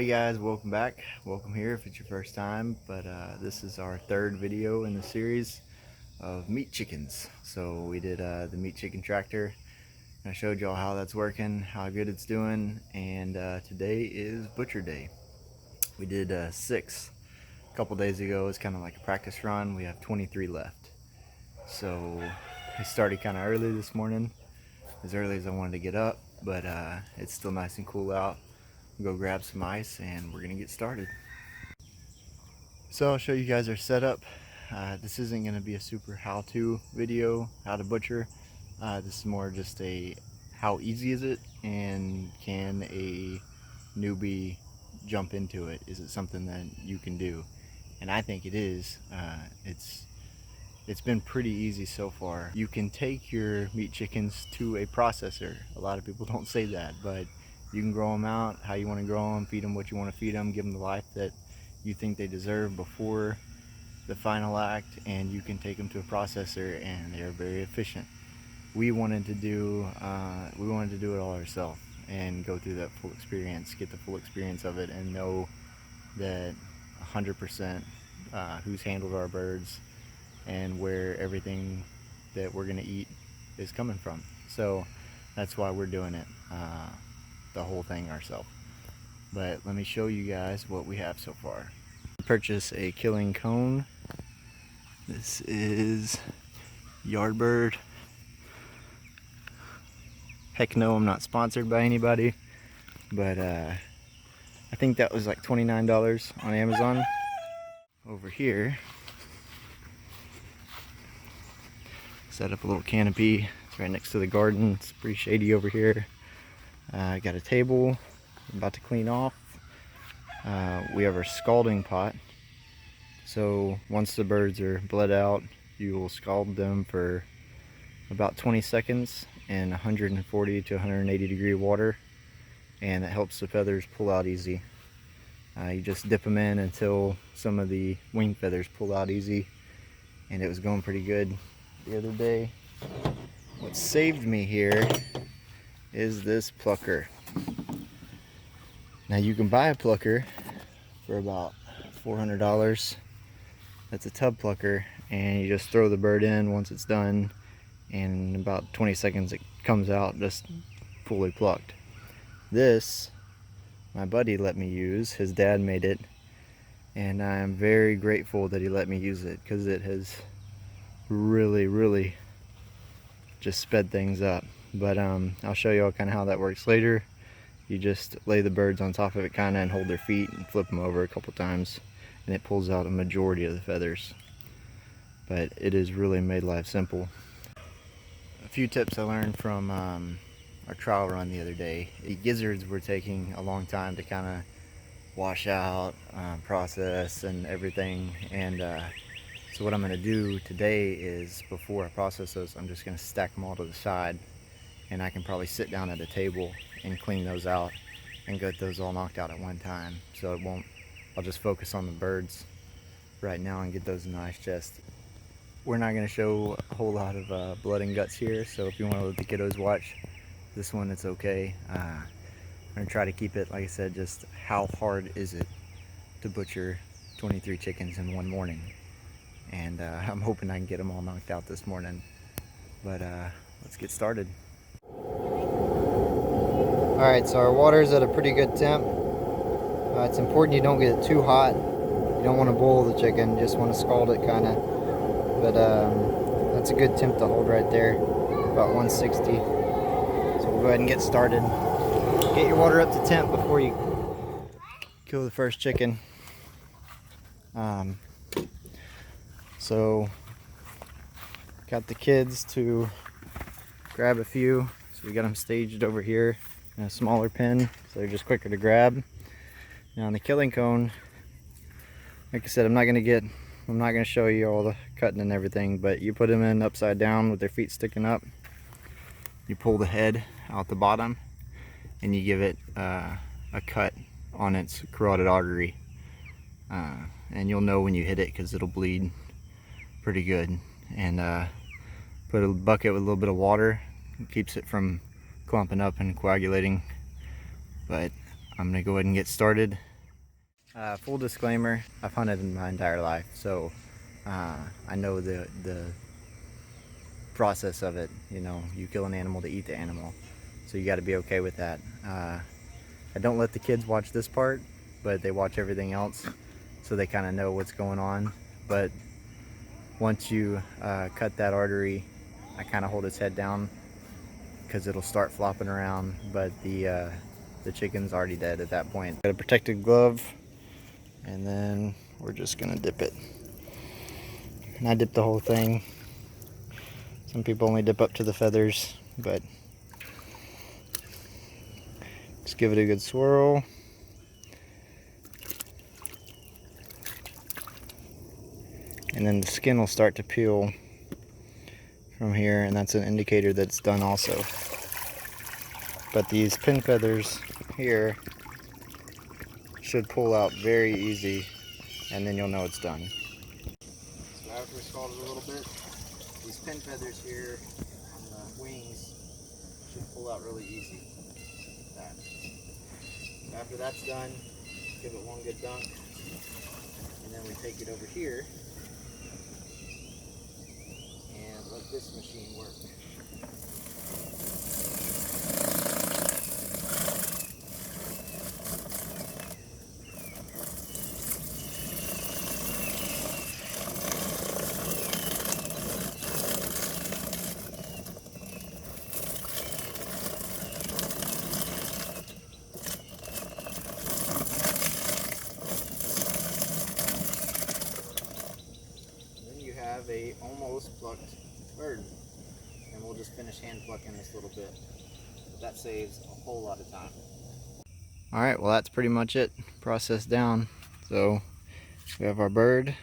Hey guys, welcome back. Welcome here if it's your first time, but this is our third video in the series of meat chickens. So we did the meat chicken tractor. I showed y'all how that's working, how good it's doing, and today is butcher day. We did 6 a couple days ago. It's kind of like a practice run. We have 23 left. So I started kind of early this morning, as early as I wanted to get up, but it's still nice and cool out. Go grab some ice and we're gonna get started. So I'll show you guys our setup. This isn't gonna be a super how-to video, how to butcher. This is more just a how easy is it and can a newbie jump into it? Is it something that you can do? And I think it is. It's been pretty easy so far. You can take your meat chickens to a processor. A lot of people don't say that, but you can grow them out how you want to grow them, feed them what you want to feed them, give them the life that you think they deserve before the final act, and you can take them to a processor and they're very efficient. We wanted to do it all ourselves and go through that full experience, get the full experience of it, and know that 100% who's handled our birds and where everything that we're gonna eat is coming from. So that's why we're doing it, the whole thing ourselves. But let me show you guys what we have so far. Purchase a killing cone. This is Yardbird. Heck no, I'm not sponsored by anybody, but I think that was like $29 on Amazon. Over here, set up a little canopy. It's right next to the garden. It's pretty shady over here. I got a table I'm about to clean off. We have our scalding pot. So once the birds are bled out, you will scald them for about 20 seconds in 140 to 180 degree water, and it helps the feathers pull out easy. You just dip them in until some of the wing feathers pull out easy, and it was going pretty good the other day. What saved me here is this plucker. Now you can buy a plucker for about $400. That's a tub plucker, and you just throw the bird in once it's done, and in about 20 seconds it comes out just fully plucked. This, my buddy let me use. His dad made it, and I am very grateful that he let me use it, because it has really just sped things up. But I'll show you all kind of how that works later. You just lay the birds on top of it kind of and hold their feet and flip them over a couple times, and it pulls out a majority of the feathers. But it has really made life simple. A few tips I learned from our trial run the other day. The gizzards were taking a long time to kind of wash out, process and everything, and so what I'm going to do today is, before I process those, I'm just going to stack them all to the side, and I can probably sit down at a table and clean those out and get those all knocked out at one time. So I'll just focus on the birds right now and get those in the ice chest. We're not going to show a whole lot of blood and guts here, so if you want to let the kiddos watch this one, it's okay. I'm going to try to keep it, like I said, just how hard is it to butcher 23 chickens in one morning. And I'm hoping I can get them all knocked out this morning. But let's get started. Alright, so our water is at a pretty good temp. It's important you don't get it too hot. You don't want to boil the chicken, you just want to scald it kind of. But that's a good temp to hold right there, about 160. So we'll go ahead and get started. Get your water up to temp before you kill the first chicken. So got the kids to grab a few, so we got them staged over here in a smaller pen, so they're just quicker to grab. Now on the killing cone, like I said, I'm not gonna show you all the cutting and everything, but you put them in upside down with their feet sticking up. You pull the head out the bottom, and you give it a cut on its carotid artery, and you'll know when you hit it because it'll bleed pretty good. And put a bucket with a little bit of water, it keeps it from clumping up and coagulating. But I'm gonna go ahead and get started Full disclaimer, I've hunted in my entire life, so I know the process of it. You know, you kill an animal to eat the animal, so you got to be okay with that. I don't let the kids watch this part, but they watch everything else, so they kind of know what's going on. But once you cut that artery, I kind of hold its head down because it'll start flopping around, but the chicken's already dead at that point. Got a protective glove, and then we're just gonna dip it. And I dip the whole thing. Some people only dip up to the feathers, but just give it a good swirl. And then the skin will start to peel from here, and that's an indicator that it's done also. But these pin feathers here should pull out very easy, and then you'll know it's done. So after we scald it a little bit, these pin feathers here on the wings should pull out really easy. Like that. So after that's done, give it one good dunk, and then we take it over here and let this machine work. Have a almost plucked bird, and we'll just finish hand plucking this little bit. That saves a whole lot of time. All right, well, that's pretty much it processed down. So we have our bird.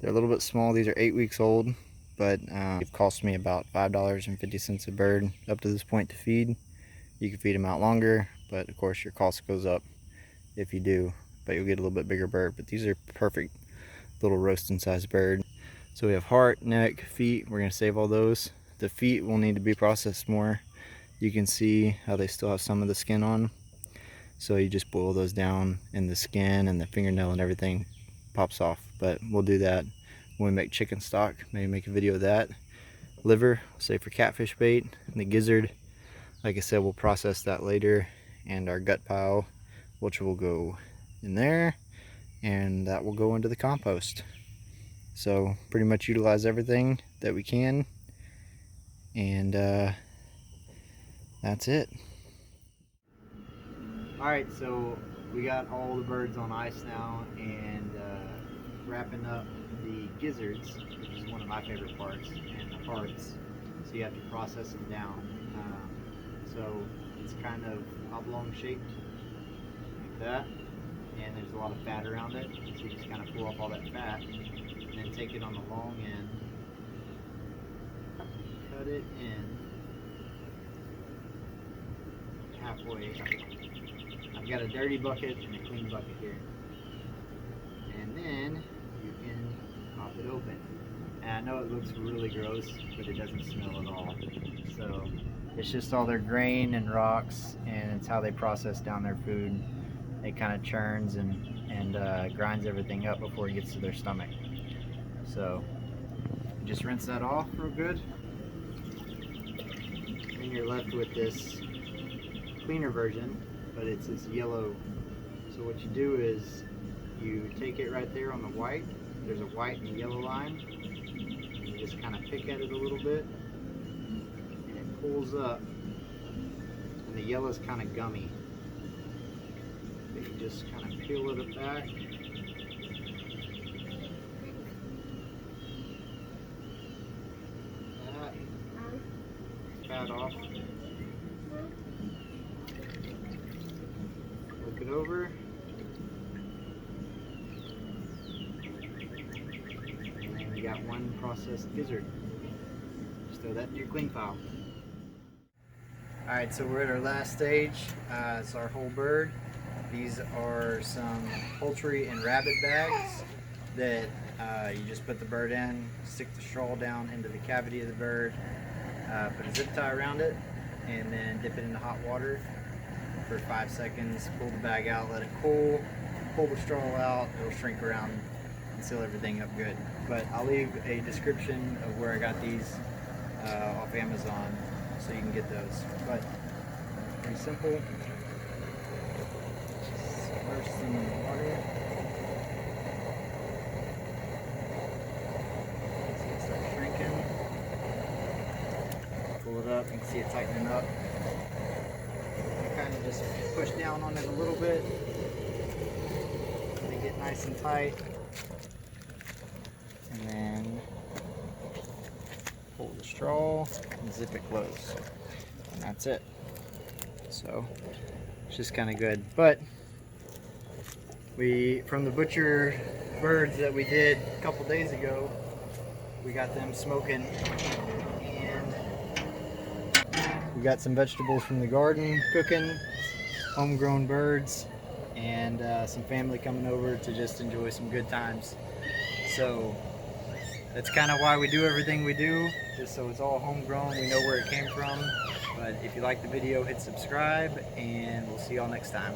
They're a little bit small. These are 8 weeks old, but it cost me about $5.50 a bird up to this point to feed. You can feed them out longer, but of course your cost goes up if you do, but you'll get a little bit bigger bird. But these are perfect little roasting sized bird. So we have heart, neck, feet. We're gonna save all those. The feet will need to be processed more. You can see how they still have some of the skin on. So you just boil those down, and the skin and the fingernail and everything pops off. But we'll do that when we make chicken stock. Maybe make a video of that. Liver, save for catfish bait. And the gizzard, like I said, we'll process that later. And our gut pile, which will go in there, and that will go into the compost. So pretty much utilize everything that we can, and that's it. Alright, so we got all the birds on ice now, and wrapping up the gizzards, which is one of my favorite parts, and the hearts. So you have to process them down. So it's kind of oblong shaped, like that, and there's a lot of fat around it, so you just kind of pull off all that fat. And then take it on the long end, cut it in halfway. I've got a dirty bucket and a clean bucket here. And then you can pop it open. And I know it looks really gross, but it doesn't smell at all. So it's just all their grain and rocks, and it's how they process down their food. It kind of churns and grinds everything up before it gets to their stomach. So just rinse that off real good, and you're left with this cleaner version, but it's this yellow. So what you do is you take it right there on the white. There's a white and a yellow line, and you just kind of pick at it a little bit, and it pulls up, and the yellow is kind of gummy. But you just kind of peel it back. Fat off. Look it over. And then we got one processed gizzard. Just throw that in your clean pile. Alright, so we're at our last stage. It's our whole bird. These are some poultry and rabbit bags that you just put the bird in, stick the straw down into the cavity of the bird, put a zip tie around it, and then dip it into hot water for 5 seconds, pull the bag out, let it cool, pull the straw out, it'll shrink around and seal everything up good. But I'll leave a description of where I got these off Amazon so you can get those. But pretty simple. Immerse them in the water. See it start shrinking. Pull it up, you can see it tightening up. Kind of just push down on it a little bit. They get nice and tight. And then pull the straw and zip it closed. And that's it. So it's just kind of good. But from the butcher birds that we did a couple days ago, we got them smoking, and we got some vegetables from the garden cooking, homegrown birds, and some family coming over to just enjoy some good times. So that's kind of why we do everything we do, just so it's all homegrown, we know where it came from. But if you like the video, hit subscribe, and we'll see y'all next time.